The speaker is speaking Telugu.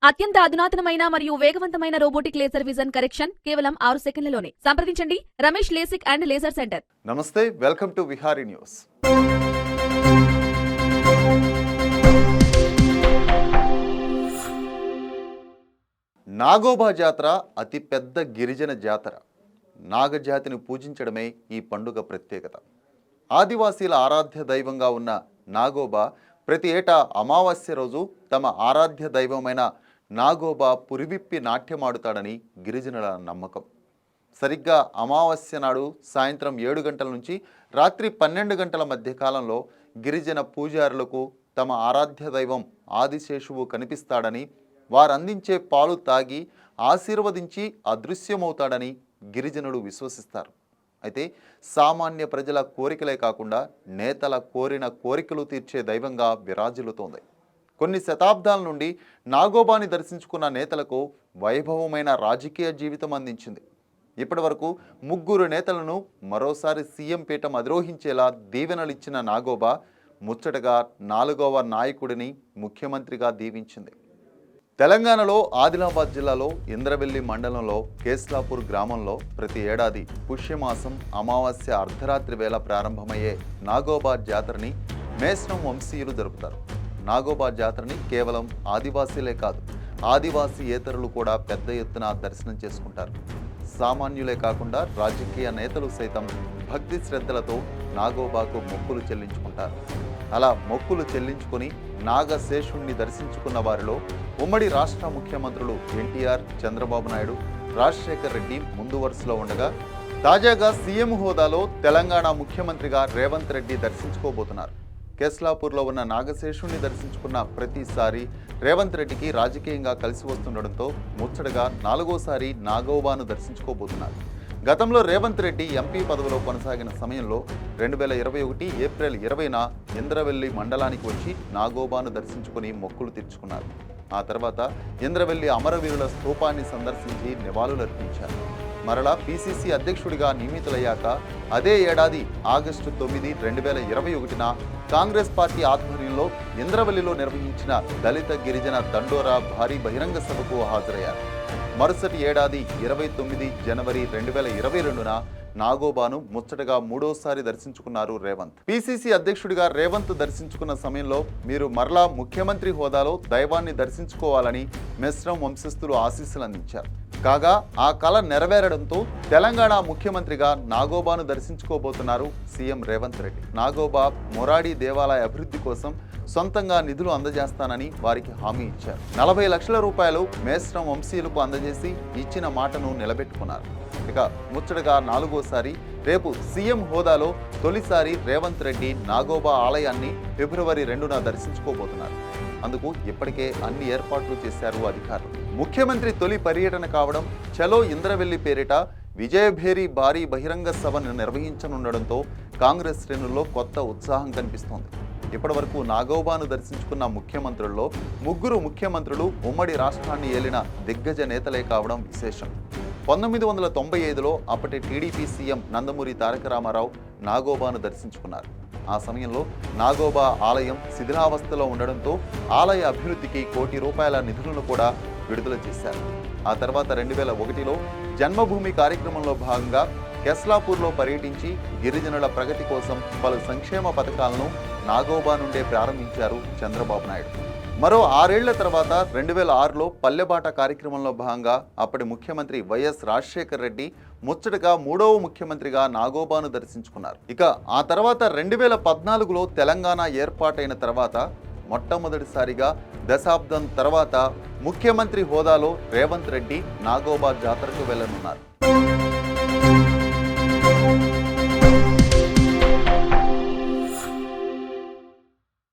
అత్యంత అధునాతనమైన మరియు వేగవంతమైన రోబోటిక్ లేజర్ విజన్ కరెక్షన్ కేవలం 6 సెకండ్లలోనే. సంప్రదించండి Ramesh LASIK and laser centre. నమస్తే, welcome to Vihari news. Nagoba Jatara అతి పెద్ద గిరిజన జాతర. నాగజాతిని పూజించడమే ఈ పండుగ ప్రత్యేకత. ఆదివాసీల ఆరాధ్య దైవంగా ఉన్న నాగోబా ప్రతి ఏటా అమావాస్య రోజు తమ ఆరాధ్య దైవమైన నాగోబా పురివిప్పి నాట్యమాడుతాడని గిరిజనుల నమ్మకం. సరిగ్గా అమావాస్య నాడు సాయంత్రం 7 గంటల నుంచి రాత్రి 12 గంటల మధ్య కాలంలో గిరిజన పూజారులకు తమ ఆరాధ్య దైవం ఆదిశేషువు కనిపిస్తాడని, వారందించే పాలు తాగి ఆశీర్వదించి అదృశ్యమవుతాడని గిరిజనులు విశ్వసిస్తారు. అయితే సామాన్య ప్రజల కోరికలే కాకుండా నేతల కోరిన కోరికలు తీర్చే దైవంగా విరాజిల్లుతోంది. కొన్ని శతాబ్దాల నుండి నాగోబాని దర్శించుకున్న నేతలకు వైభవమైన రాజకీయ జీవితం అందించింది. ఇప్పటి వరకు 3 నేతలను మరోసారి సీఎం పీఠం అధిరోహించేలా దీవెనలిచ్చిన నాగోబా ముచ్చటగా 4వ నాయకుడిని ముఖ్యమంత్రిగా దీవించింది. తెలంగాణలో ఆదిలాబాద్ జిల్లాలో ఇంద్రవెల్లి మండలంలో కేస్లాపూర్ గ్రామంలో ప్రతి ఏడాది పుష్యమాసం అమావాస్య అర్ధరాత్రి వేళ ప్రారంభమయ్యే నాగోబా జాతరని మేస్నం వంశీయులు జరుపుతారు. నాగోబా జాతరని కేవలం ఆదివాసీలే కాదు, ఆదివాసీయేతరులు కూడా పెద్ద ఎత్తున దర్శనం చేసుకుంటారు. సామాన్యులే కాకుండా రాజకీయ నేతలు సైతం భక్తి శ్రద్ధలతో నాగోబాకు మొక్కులు చెల్లించుకుంటారు. అలా మొక్కులు చెల్లించుకొని నాగశేషుణ్ణి దర్శించుకున్న వారిలో ఉమ్మడి రాష్ట్ర ముఖ్యమంత్రులు ఎన్టీఆర్, చంద్రబాబు నాయుడు, రాజశేఖర్ రెడ్డి ముందు వరుసలో ఉండగా, తాజాగా సీఎం హోదాలో తెలంగాణ ముఖ్యమంత్రిగా రేవంత్ రెడ్డి దర్శించుకోబోతున్నారు. కేస్లాపూర్లో ఉన్న నాగశేషుణ్ణి దర్శించుకున్న ప్రతిసారి రేవంత్ రెడ్డికి రాజకీయంగా కలిసి వస్తుండడంతో ముచ్చటగా 4వసారి నాగోబాను దర్శించుకోబోతున్నారు. గతంలో రేవంత్ రెడ్డి ఎంపీ పదవిలో కొనసాగిన సమయంలో 2021 ఏప్రిల్ 20న ఇంద్రవెల్లి మండలానికి వచ్చి నాగోబాను దర్శించుకుని మొక్కులు తీర్చుకున్నారు. ఆ తర్వాత ఇంద్రవెల్లి అమరవీరుల స్తూపాన్ని సందర్శించి నివాళులర్పించారు. మరలా పీసీసీ అధ్యక్షుడిగా నియమితులయ్యాక అదే ఏడాది ఆగస్టు 9, 2021న కాంగ్రెస్ పార్టీ ఆధ్వర్యంలో ఇంద్రవెల్లిలో నిర్వహించిన దళిత గిరిజన దండోరా భారీ బహిరంగ సభకు హాజరయ్యారు. మరుసటి ఏడాది 29 జనవరి 2022న నాగోబాను ముచ్చటగా 3వసారి దర్శించుకున్నారు రేవంత్. పీసీసీ అధ్యక్షుడిగా రేవంత్ దర్శించుకున్న సమయంలో మీరు మరలా ముఖ్యమంత్రి హోదాలో దైవాన్ని దర్శించుకోవాలని మెస్రం వంశస్థులు ఆశీస్సులు అందించారు. కాగా ఆ కళ నెరవేరడంతో తెలంగాణ ముఖ్యమంత్రిగా నాగోబాను దర్శించుకోబోతున్నారు సీఎం రేవంత్ రెడ్డి. నాగోబా మొరాడి దేవాలయ అభివృద్ధి కోసం సొంతంగా నిధులు అందజేస్తానని వారికి హామీ ఇచ్చారు. 40 లక్షల రూపాయలు మేస్రం వంశీయులకు అందజేసి ఇచ్చిన మాటను నిలబెట్టుకున్నారు. ఇక ముచ్చటగా 4వసారి రేపు సీఎం హోదాలో తొలిసారి రేవంత్ రెడ్డి నాగోబా ఆలయాన్ని ఫిబ్రవరి 2న దర్శించుకోబోతున్నారు. అందుకు ఇప్పటికే అన్ని ఏర్పాట్లు చేశారు అధికారులు. ముఖ్యమంత్రి తొలి పర్యటన కావడం, చలో ఇంద్రవెల్లి పేరిట విజయభేరి భారీ బహిరంగ సభను నిర్వహించనుండడంతో కాంగ్రెస్ శ్రేణుల్లో కొత్త ఉత్సాహం కనిపిస్తోంది. ఇప్పటి వరకు నాగోబాను దర్శించుకున్న ముఖ్యమంత్రుల్లో 3 ముఖ్యమంత్రులు ఉమ్మడి రాష్ట్రాన్ని ఏలిన దిగ్గజ నేతలే కావడం విశేషం. 1995లో అప్పటి టీడీపీ సీఎం నందమూరి తారక రామారావు నాగోబాను దర్శించుకున్నారు. ఆ సమయంలో నాగోబా ఆలయం శిథిలావస్థలో ఉండడంతో ఆలయ అభివృద్ధికి ₹1 కోటి నిధులను కూడా విడుదల చేశారు. ఆ తర్వాత 2001లో జన్మభూమి కార్యక్రమంలో భాగంగా కేస్లాపూర్లో పర్యటించి గిరిజనుల ప్రగతి కోసం పలు సంక్షేమ పథకాలను నాగోబా నుండే ప్రారంభించారు చంద్రబాబు నాయుడు. మరో 6 ఏళ్ల తర్వాత 2006లో పల్లెబాట కార్యక్రమంలో భాగంగా అప్పటి ముఖ్యమంత్రి వైఎస్ రాజశేఖర్ రెడ్డి ముచ్చటగా 3వ ముఖ్యమంత్రిగా నాగోబాను దర్శించుకున్నారు. ఇక ఆ తర్వాత 2014లో తెలంగాణ ఏర్పాటైన తర్వాత మొట్టమొదటిసారిగా దశాబ్దం తర్వాత ముఖ్యమంత్రి హోదాలో రేవంత్ రెడ్డి నాగోబా జాతరకు వెళ్లనున్నారు.